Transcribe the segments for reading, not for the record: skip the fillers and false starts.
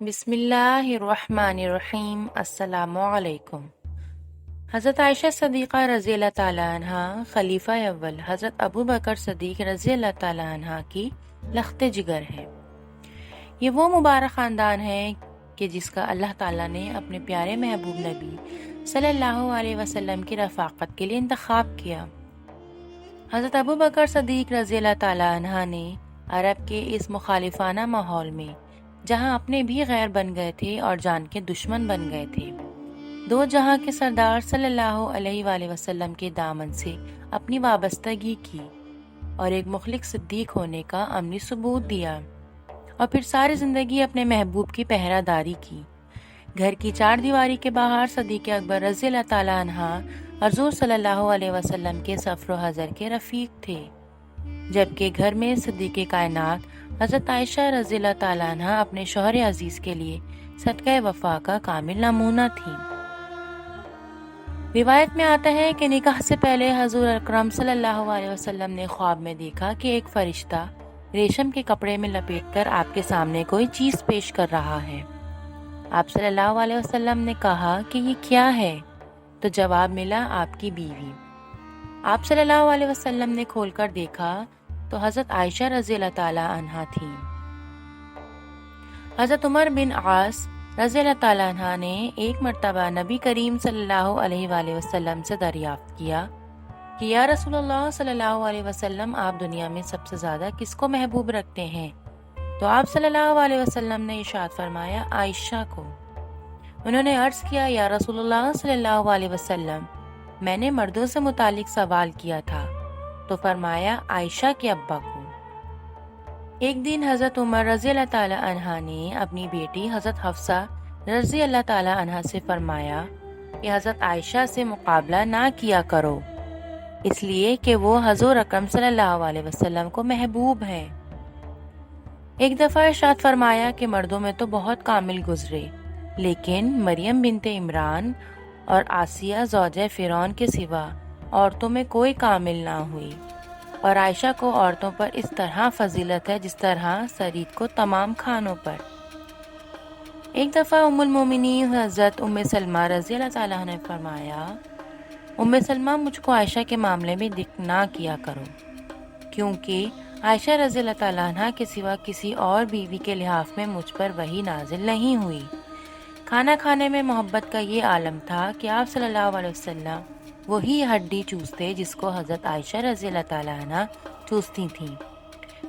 بسم اللہ الرحمن الرحیم۔ السلام علیکم۔ حضرت عائشہ صدیقہ رضی اللہ تعالیٰ عنہ خلیفہ اول حضرت ابو بکر صدیق رضی اللہ تعالیٰ عنہ کی لخت جگر ہے۔ یہ وہ مبارک خاندان ہے کہ جس کا اللہ تعالیٰ نے اپنے پیارے محبوب نبی صلی اللہ علیہ وسلم کی رفاقت کے لیے انتخاب کیا۔ حضرت ابو بکر صدیق رضی اللہ تعالیٰ عنہ نے عرب کے اس مخالفانہ ماحول میں جہاں اپنے بھی غیر بن گئے تھے اور جان کے دشمن بن گئے تھے، دو جہاں کے سردار صلی اللہ علیہ وآلہ وسلم کے دامن سے اپنی وابستگی کی اور ایک مخلص صدیق ہونے کا عملی ثبوت دیا، اور پھر ساری زندگی اپنے محبوب کی پہرہ داری کی۔ گھر کی چار دیواری کے باہر صدیق اکبر رضی اللہ تعالیٰ عنہ حضور صلی اللہ علیہ وسلم کے سفر و حضر کے رفیق تھے، جبکہ گھر میں صدیق کائنات حضرت عائشہ رضی اللہ تعالیٰ عنہ اپنے شوہر عزیز کے لیے صدقہ وفا کا کامل نمونہ تھیں۔ روایت میں آتا ہے کہ نکاح سے پہلے حضور اکرم صلی اللہ علیہ وسلم نے خواب میں دیکھا کہ ایک فرشتہ ریشم کے کپڑے میں لپیٹ کر آپ کے سامنے کوئی چیز پیش کر رہا ہے۔ آپ صلی اللہ علیہ وسلم نے کہا کہ یہ کیا ہے؟ تو جواب ملا، آپ کی بیوی۔ آپ صلی اللہ علیہ وسلم نے کھول کر دیکھا تو حضرت عائشہ رضی اللہ تعالی عنہا تھیں۔ حضرت عمر بن عاص رضی اللہ تعالیٰ عنہ نے ایک مرتبہ نبی کریم صلی اللہ علیہ وآلہ وسلم سے دریافت کیا کہ یا رسول اللہ صلی اللہ علیہ وسلم، آپ دنیا میں سب سے زیادہ کس کو محبوب رکھتے ہیں؟ تو آپ صلی اللہ علیہ وسلم نے ارشاد فرمایا، عائشہ کو۔ انہوں نے عرض کیا، یا رسول اللہ صلی اللہ علیہ وسلم، میں نے مردوں سے متعلق سوال کیا تھا، تو فرمایا عائشہ کے ابا کو۔ ایک دن حضرت عمر رضی اللہ تعالی عنہ نے اپنی بیٹی حضرت حفصہ رضی اللہ تعالی عنہ سے فرمایا کہ حضرت عائشہ سے مقابلہ نہ کیا کرو، اس لیے کہ وہ حضور اکرم صلی اللہ علیہ وسلم کو محبوب ہے۔ ایک دفعہ ارشاد فرمایا کہ مردوں میں تو بہت کامل گزرے، لیکن مریم بنت عمران اور آسیہ زوجہ فرعون کے سوا عورتوں میں کوئی کامل نہ ہوئی، اور عائشہ کو عورتوں پر اس طرح فضیلت ہے جس طرح سرید کو تمام کھانوں پر۔ ایک دفعہ ام المومنین حضرت ام سلمہ رضی اللہ تعالیٰ عنہ نے فرمایا، ام سلمہ، مجھ کو عائشہ کے معاملے میں ذکر نہ کیا کرو، کیونکہ عائشہ رضی اللہ تعالیٰ عنہ کے سوا کسی اور بیوی کے لحاف میں مجھ پر وحی نازل نہیں ہوئی۔ کھانا کھانے میں محبت کا یہ عالم تھا کہ آپ صلی اللہ علیہ وسلم وہی ہڈی چوستے جس کو حضرت عائشہ رضی اللہ تعالیٰ عنہ چوستی تھیں،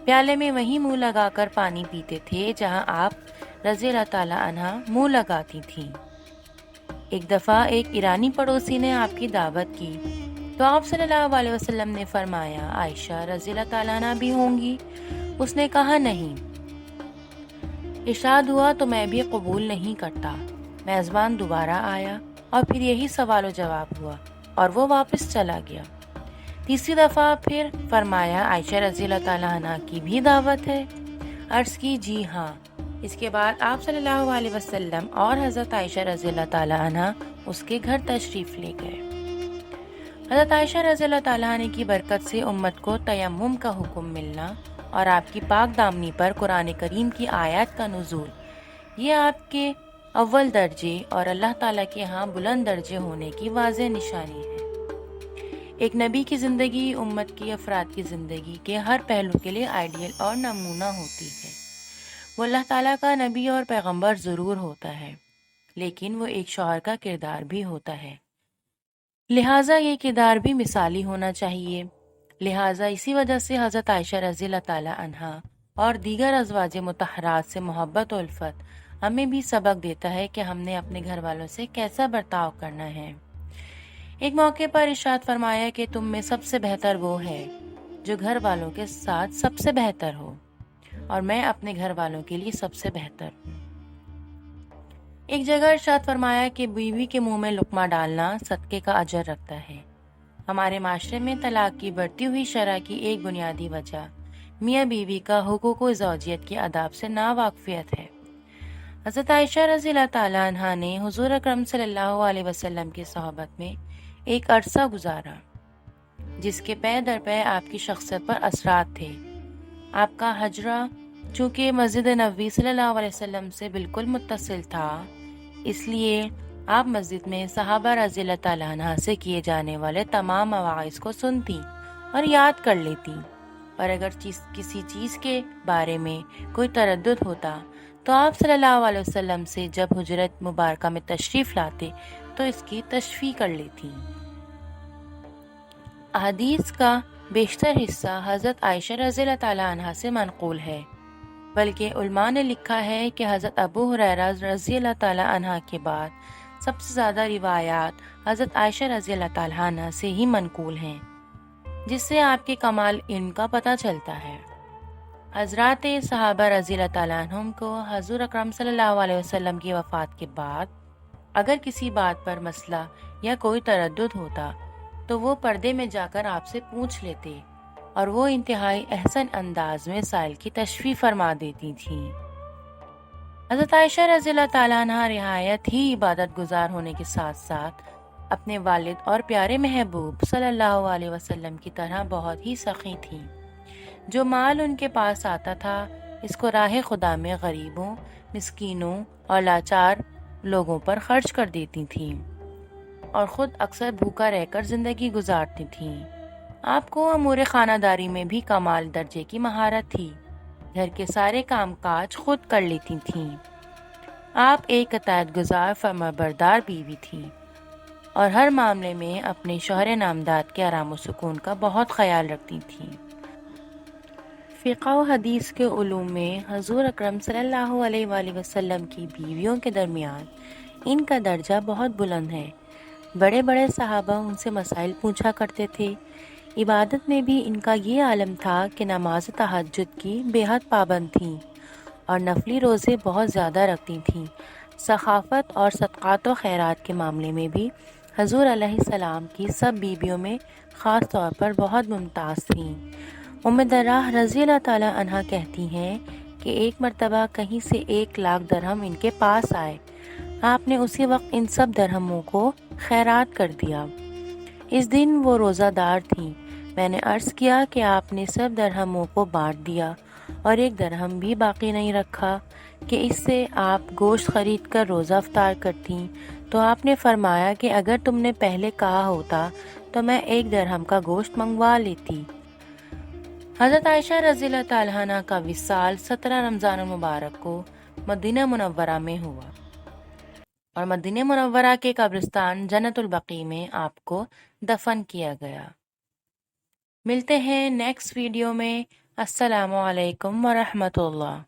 پیالے میں وہی منہ لگا کر پانی پیتے تھے جہاں آپ رضی اللہ تعالیٰ عنہ منہ لگاتی تھیں۔ ایک دفعہ ایک ایرانی پڑوسی نے آپ کی دعوت کی تو آپ صلی اللہ علیہ وسلم نے فرمایا، عائشہ رضی اللہ تعالیٰ عنہ بھی ہوں گی؟ اس نے کہا نہیں۔ ارشاد ہوا تو میں بھی قبول نہیں کرتا۔ میزبان دوبارہ آیا اور پھر یہی سوال و جواب ہوا اور وہ واپس چلا گیا۔ تیسری دفعہ پھر فرمایا، عائشہ رضی اللہ تعالیٰ عنہ کی بھی دعوت ہے؟ عرض کی، جی ہاں۔ اس کے بعد آپ صلی اللہ علیہ وسلم اور حضرت عائشہ رضی اللہ تعالیٰ عنہ اس کے گھر تشریف لے گئے۔ حضرت عائشہ رضی اللہ تعالیٰ عنہ کی برکت سے امت کو تیمم کا حکم ملنا اور آپ کی پاک دامنی پر قرآن کریم کی آیات کا نزول، یہ آپ کے اول درجے اور اللہ تعالیٰ کے ہاں بلند درجے ہونے کی واضح نشانی ہے۔ ایک نبی کی زندگی امت کی افراد کی زندگی کے ہر پہلو کے لیے آئیڈیل اور نمونہ ہوتی ہے۔ وہ اللہ تعالیٰ کا نبی اور پیغمبر ضرور ہوتا ہے، لیکن وہ ایک شوہر کا کردار بھی ہوتا ہے، لہٰذا یہ کردار بھی مثالی ہونا چاہیے۔ لہٰذا اسی وجہ سے حضرت عائشہ رضی اللہ تعالی عنہا اور دیگر ازواج مطہرات سے محبت و الفت ہمیں بھی سبق دیتا ہے کہ ہم نے اپنے گھر والوں سے کیسا برتاؤ کرنا ہے۔ ایک موقع پر ارشاد فرمایا کہ تم میں سب سے بہتر وہ ہے جو گھر والوں کے ساتھ سب سے بہتر ہو، اور میں اپنے گھر والوں کے لیے سب سے بہتر ہوں۔ ایک جگہ ارشاد فرمایا کہ بیوی کے منہ میں لقمہ ڈالنا صدقے کا اجر رکھتا ہے۔ ہمارے معاشرے میں طلاق کی بڑھتی ہوئی شرح کی ایک بنیادی وجہ میاں بیوی کا حقوق و زوجیت کے آداب سے ناواقفیت ہے۔ حضرت عائشہ رضی اللہ تعالیٰ عنہا نے حضور اکرم صلی اللہ علیہ وسلم کی صحبت میں ایک عرصہ گزارا جس کے پے در پے آپ کی شخصیت پر اثرات تھے۔ آپ کا ہجرہ چونکہ مسجد نبوی صلی اللہ علیہ وسلم سے بالکل متصل تھا، اس لیے آپ مسجد میں صحابہ رضی اللہ تعالیٰ عنہ سے کیے جانے والے تمام مواعظ کو سنتی اور یاد کر لیتی، اور اگر کسی چیز کے بارے میں کوئی تردد ہوتا تو آپ صلی اللہ علیہ وسلم سے جب حجرت مبارکہ میں تشریف لاتے تو اس کی تشفیع کر لیتی۔ احادیث کا بیشتر حصہ حضرت عائشہ رضی اللہ تعالیٰ عنہ سے منقول ہے، بلکہ علماء نے لکھا ہے کہ حضرت ابو ہریرہ رضی اللہ تعالیٰ عنہ کے بعد سب سے زیادہ روایات حضرت عائشہ رضی اللہ تعالیٰ عنہ سے ہی منقول ہیں، جس سے آپ کے کمال علم کا پتہ چلتا ہے۔ حضرات صحابہ رضی اللہ تعالیٰ عنہم کو حضور اکرم صلی اللہ علیہ وسلم کی وفات کے بعد اگر کسی بات پر مسئلہ یا کوئی تردد ہوتا تو وہ پردے میں جا کر آپ سے پوچھ لیتے، اور وہ انتہائی احسن انداز میں سائل کی تشفیع فرما دیتی تھیں۔ حضرت عائشہ رضی اللہ تعالیٰ عنہ رعایت ہی عبادت گزار ہونے کے ساتھ ساتھ اپنے والد اور پیارے محبوب صلی اللہ علیہ وسلم کی طرح بہت ہی سخی تھیں۔ جو مال ان کے پاس آتا تھا اس کو راہ خدا میں غریبوں، مسکینوں اور لاچار لوگوں پر خرچ کر دیتی تھیں، اور خود اکثر بھوکا رہ کر زندگی گزارتی تھیں۔ آپ کو امور خانہ داری میں بھی کمال درجے کی مہارت تھی، گھر کے سارے کام کاج خود کر لیتی تھیں۔ آپ ایک اطاعت گزار فرمانبردار بیوی تھیں اور ہر معاملے میں اپنے شوہر نامدار کے آرام و سکون کا بہت خیال رکھتی تھیں۔ فقہ و حدیث کے علوم میں حضور اکرم صلی اللہ علیہ وآلہ وسلم کی بیویوں کے درمیان ان کا درجہ بہت بلند ہے۔ بڑے بڑے صحابہ ان سے مسائل پوچھا کرتے تھے۔ عبادت میں بھی ان کا یہ عالم تھا کہ نماز تہجد کی بے حد پابند تھیں اور نفلی روزے بہت زیادہ رکھتی تھیں۔ سخاوت اور صدقات و خیرات کے معاملے میں بھی حضور علیہ السلام کی سب بیویوں میں خاص طور پر بہت ممتاز تھیں۔ ام دراہ رضی اللہ تعالیٰ عنہ کہتی ہیں کہ ایک مرتبہ کہیں سے 1,00,000 درہم ان کے پاس آئے، آپ نے اسی وقت ان سب درہموں کو خیرات کر دیا۔ اس دن وہ روزہ دار تھیں۔ میں نے عرض کیا کہ آپ نے سب درہموں کو بانٹ دیا اور 1 درہم بھی باقی نہیں رکھا کہ اس سے آپ گوشت خرید کر روزہ افطار کرتیں، تو آپ نے فرمایا کہ اگر تم نے پہلے کہا ہوتا تو میں 1 درہم کا گوشت منگوا لیتی۔ حضرت عائشہ رضی اللہ تعالیٰ عنہ کا وصال 17 رمضان المبارک کو مدینہ منورہ میں ہوا، اور مدینہ منورہ کے قبرستان جنت البقیع میں آپ کو دفن کیا گیا۔ ملتے ہیں نیکسٹ ویڈیو میں۔ السلام علیکم ورحمۃ اللہ۔